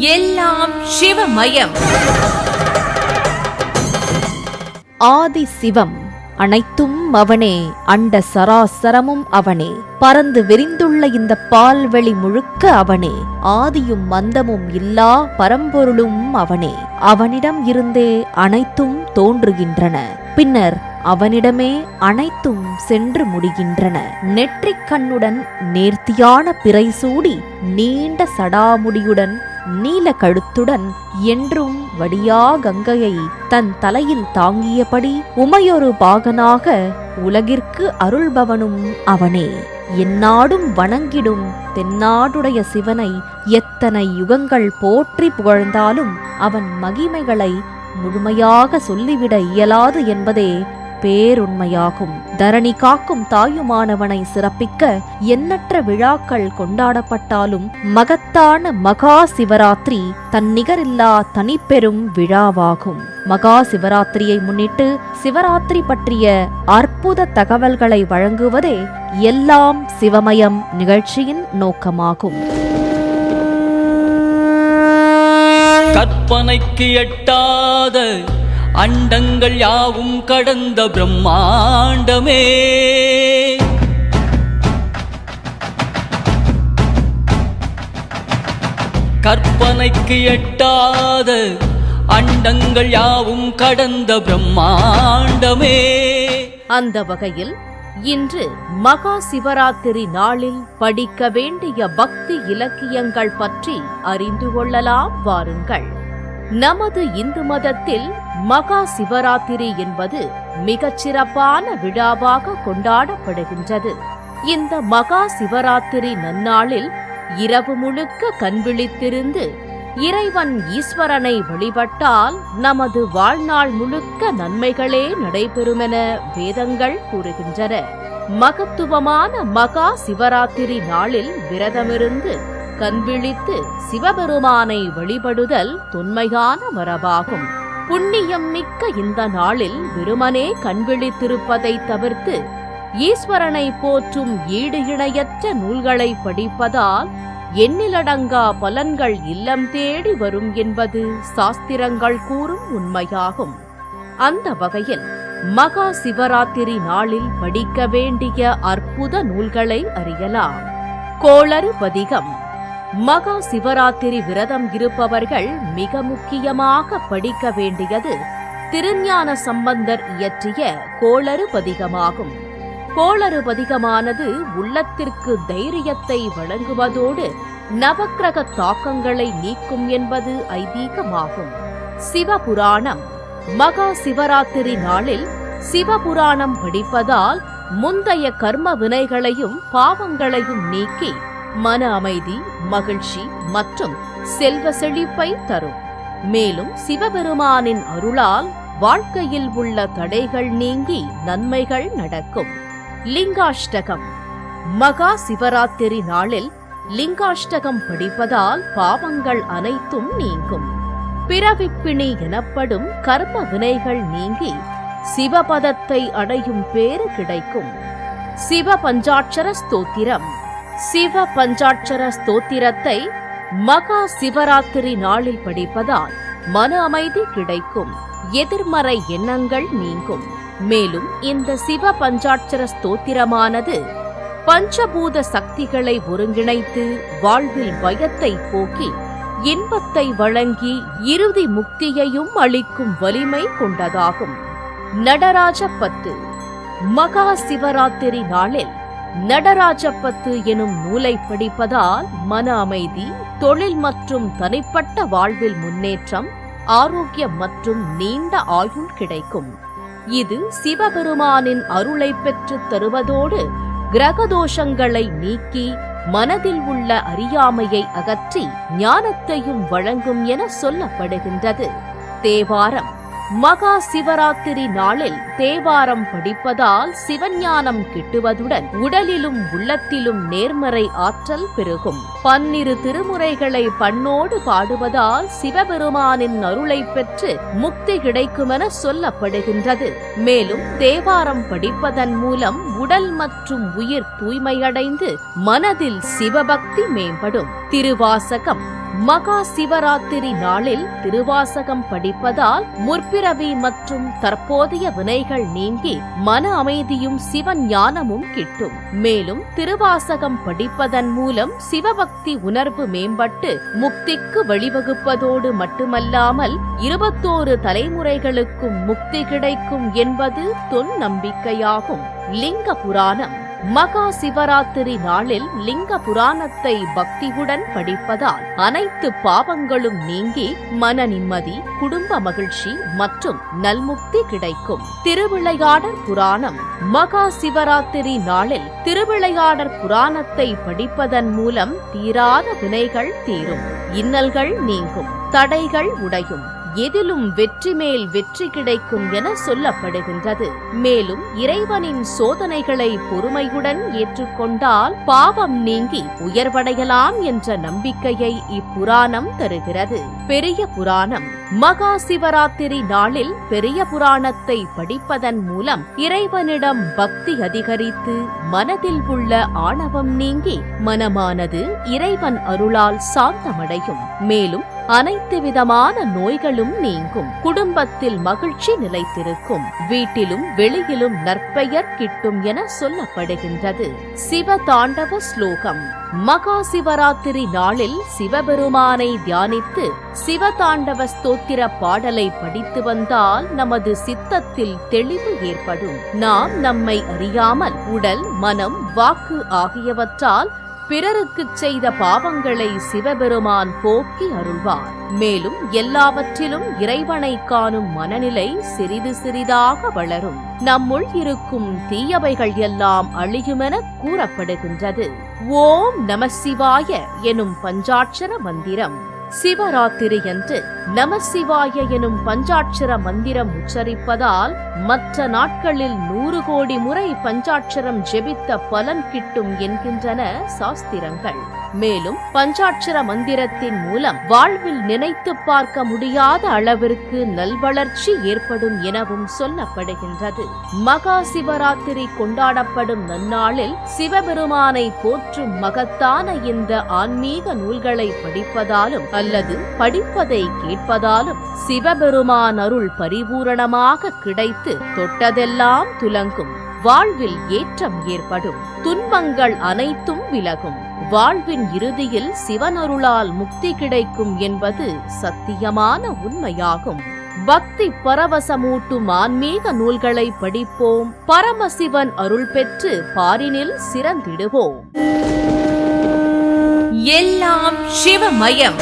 எல்லாம் சிவமயம். ஆதி சிவம் அனைத்தும் அவனே, அண்ட சராசரமும் அவனே, பறந்து விரிந்துள்ள இந்த பால்வெளி முழுக்க அவனே, ஆதியும் மந்தமும் இல்லா பரம்பொருளும் அவனே. அவனிடம் இருந்தே அனைத்தும் தோன்றுகின்றன, பின்னர் அவனிடமே அனைத்தும் சென்று முடிகின்றன. நெற்றிக் கண்ணுடன் நேர்த்தியான பிறை சூடி, நீண்ட சடாமுடியுடன் நீல கழுத்துடன் என்றும் வடியா கங்கையை தன் தலையில் தாங்கியபடி உமையொரு பாகனாக உலகிற்கு அருள்பவனும் அவனே. எந்நாடும் வணங்கிடும் தென்னாடுடைய சிவனை எத்தனை யுகங்கள் போற்றி புகழ்ந்தாலும் அவன் மகிமைகளை முழுமையாக சொல்லிவிட இயலாது என்பதே பேருண்மையாகும். தரணி காக்கும் தாயுமானவனை சிறப்பிக்க எண்ணற்ற விழாக்கள் கொண்டாடப்பட்டாலும் மகத்தான மகா சிவராத்திரி தன்னிகரில்லா தனிப்பெரும் விழாவாகும். மகா சிவராத்திரியை முன்னிட்டு சிவராத்திரி பற்றிய அற்புத தகவல்களை வழங்குவதே எல்லாம் சிவமயம் நிகழ்ச்சியின் நோக்கமாகும். கற்பனைக்கு எட்டாத அண்டங்கள் யாவும் கடந்த பிரம்மாண்டமே, கற்பனைக்கு எட்டாத அண்டங்கள் யாவும் கடந்த பிரம்மாண்டமே. அந்த வகையில் இன்று மகா சிவராத்திரி நாளில் படிக்க வேண்டிய பக்தி இலக்கியங்கள் பற்றி அறிந்து கொள்ளலாம் வாருங்கள். நமது இந்து மதத்தில் மகா சிவராத்திரி என்பது மிகச் சிறப்பான விழாவாக கொண்டாடப்படுகின்றது. இந்த மகா சிவராத்திரி நன்னாளில் இரவு முழுக்க கண்விழித்திருந்து இறைவன் ஈஸ்வரனை வழிபட்டால் நமது வாழ்நாள் முழுக்க நன்மைகளே நடைபெறுமென வேதங்கள் கூறுகின்றன. மகத்துவமான மகா சிவராத்திரி நாளில் விரதமிருந்து கண்விழித்து சிவபெருமானை வழிபடுதல் தொன்மையான மரபாகும். புண்ணியம் மிக்க இந்த நாளில் வெறுமனே கண்விழித்திருப்பதை தவிர்த்து ஈஸ்வரனை போற்றும் ஈடு இணையற்ற நூல்களை படிப்பதால் எண்ணிலடங்கா பலன்கள் இல்லம் தேடி வரும் என்பது சாஸ்திரங்கள் கூறும் உண்மையாகும். அந்த வகையில் மகா சிவராத்திரி நாளில் படிக்க வேண்டிய அற்புத நூல்களை அறியலாம். கோளறு பதிகம். மகா சிவராத்திரி விரதம் இருப்பவர்கள் மிக முக்கியமாக படிக்க வேண்டியது திருஞான சம்பந்தர் இயற்றிய கோளறு பதிகமாகும். கோளறு பதிகமானது உள்ளத்திற்கு தைரியத்தை வழங்குவதோடு நவக்கிரக தாக்கங்களை நீக்கும் என்பது ஐதீகமாகும். சிவபுராணம். மகா சிவராத்திரி நாளில் சிவபுராணம் படிப்பதால் முந்தைய கர்ம வினைகளையும் பாவங்களையும் நீக்கி மன அமைதி, மகிழ்ச்சி மற்றும் செல்வ செழிப்பை தரும். மேலும் சிவபெருமானின் அருளால் வாழ்க்கையில் உள்ள தடைகள் நீங்கி நன்மைகள் நடக்கும். லிங்காஷ்டகம். மகா சிவராத்திரி நாளில் லிங்காஷ்டகம் படிப்பதால் பாவங்கள் அனைத்தும் நீங்கும். பிறவிப்பிணி எனப்படும் கர்ம வினைகள் நீங்கி சிவபதத்தை அடையும் பேறு கிடைக்கும். சிவ பஞ்சாட்சர ஸ்தோத்திரம். சிவ பஞ்சாட்சர ஸ்தோத்திரத்தை மகா சிவராத்திரி நாளில் படிப்பதால் மன அமைதி கிடைக்கும், எதிர்மறை எண்ணங்கள் நீங்கும். மேலும் இந்த சிவ பஞ்சாட்சர ஸ்தோத்திரமானது பஞ்சபூத சக்திகளை ஒருங்கிணைத்து வாழ்வில் பயத்தை போக்கி இன்பத்தை வழங்கி இறுதி முக்தியையும் அளிக்கும் வலிமை கொண்டதாகும். நடராஜப்பத்து. மகா சிவராத்திரி நாளில் நடராஜப்பத்து எனும் நூலை படிப்பதால் மன அமைதி, தொழில் மற்றும் தனிப்பட்ட வாழ்வில் முன்னேற்றம், ஆரோக்கியம் மற்றும் நீண்ட ஆயுள் கிடைக்கும். இது சிவபெருமானின் அருளை பெற்று தருவதோடு கிரகதோஷங்களை நீக்கி மனதில் உள்ள அறியாமையை அகற்றி ஞானத்தையும் வழங்கும் என சொல்லப்படுகின்றது. தேவாரம். மகா சிவராத்திரி நாளில் தேவாரம் படிப்பதால் சிவஞானம் கிட்டுவதுடன் உடலிலும் உள்ளத்திலும் நேர்மறை ஆற்றல் பெருகும். 12 திருமுறைகளை பண்ணோடு பாடுவதால் சிவபெருமானின் அருளை பெற்று முக்தி கிடைக்குமென சொல்லப்படுகின்றது. மேலும் தேவாரம் படிப்பதன் மூலம் உடல் மற்றும் உயிர் தூய்மையடைந்து மனதில் சிவபக்தி மேம்படும். திருவாசகம். மகா சிவராத்திரி நாளில் திருவாசகம் படிப்பதால் முற்பிறவி மற்றும் தற்போதைய வினைகள் நீங்கி மன அமைதியும் சிவ ஞானமும் கிட்டும். மேலும் திருவாசகம் படிப்பதன் மூலம் சிவபக்தி உணர்வு மேம்பட்டு முக்திக்கு வழிவகுப்பதோடு மட்டுமல்லாமல் 21 தலைமுறைகளுக்கும் முக்தி கிடைக்கும் என்பது தொன் நம்பிக்கையாகும். லிங்க புராணம். மகா சிவராத்திரி நாளில் லிங்க புராணத்தை பக்தியுடன் படிப்பதால் அனைத்து பாவங்களும் நீங்கி மன நிம்மதி, குடும்ப மகிழ்ச்சி மற்றும் நல்முக்தி கிடைக்கும். திருவிளையாடற் புராணம். மகா சிவராத்திரி நாளில் திருவிளையாடற் புராணத்தை படிப்பதன் மூலம் தீராத வினைகள் தீரும், இன்னல்கள் நீங்கும், தடைகள் உடையும், எதிலும் வெற்றி மேல் வெற்றி கிடைக்கும் என சொல்லப்படுகின்றது. மேலும் இறைவனின் சோதனைகளை பொறுமையுடன் ஏற்றுக்கொண்டால் பாவம் நீங்கி உயர்வடையலாம் என்ற நம்பிக்கையை இப்புராணம் தருகிறது. பெரிய புராணம். மகா சிவராத்திரி நாளில் பெரிய புராணத்தை படிப்பதன் மூலம் இறைவனிடம் பக்தி அதிகரித்து மனதில் உள்ள ஆணவம் நீங்கி மனமானது இறைவன் அருளால் சாந்தமடையும். மேலும் அனைத்து விதமான நோய்களும் நீங்கும், குடும்பத்தில் மகிழ்ச்சி நிலைத்திருக்கும், வீட்டிலும் வெளியிலும் நற்பெயர் கிட்டும் என சொல்லப்படுகின்றது. சிவதாண்டவ ஸ்லோகம். மகா சிவராத்திரி நாளில் சிவபெருமானை தியானித்து சிவதாண்டவ ஸ்தோத்திர பாடலை படித்து வந்தால் நமது சித்தத்தில் தெளிவு ஏற்படும். நாம் நம்மை அறியாமல் உடல், மனம், வாக்கு ஆகியவற்றால் பிறருக்குச் செய்த பாவங்களை சிவபெருமான் போக்கி அருள்வார். மேலும் எல்லாவற்றிலும் இறைவனை காணும் மனநிலை சிறிது சிறிதாக வளரும். நம்முள் இருக்கும் தீயவைகள் எல்லாம் அழியுமென கூறப்படுகின்றது. ஓம் நம சிவாய எனும் பஞ்சாட்சர மந்திரம். சிவராத்திரியன்று நம சிவாய எனும் பஞ்சாட்சர மந்திரம் உச்சரிப்பதால் மற்ற நாட்களில் 100 கோடி முறை பஞ்சாட்சரம் ஜெபித்த பலன் கிட்டும் என்கின்றன சாஸ்திரங்கள். மேலும் பஞ்சாட்சர மந்திரத்தின் மூலம் வாழ்வில் நினைத்து பார்க்க முடியாத அளவிற்கு நல்வளர்ச்சி ஏற்படும் எனவும் சொல்லப்படுகின்றது. மகா சிவராத்திரி கொண்டாடப்படும் நன்னாளில் சிவபெருமானை போற்றும் மகத்தான இந்த ஆன்மீக நூல்களை படிப்பதாலும் அல்லது படிப்பதை கேட்பதாலும் சிவபெருமான் அருள் பரிபூரணமாக கிடைத்து தொட்டதெல்லாம் துலங்கும், வாழ்வில் ஏற்றம் ஏற்படும், துன்பங்கள் அனைத்தும் விலகும், வாழ்வின் இறுதியில் சிவனருளால் முக்தி கிடைக்கும் என்பது சத்தியமான உண்மையாகும். பக்தி பரவசமூட்டும் ஆன்மீக நூல்களை படிப்போம், பரமசிவன் அருள் பெற்று பாரினில் சிறந்திடுவோம். எல்லாம் சிவமயம்.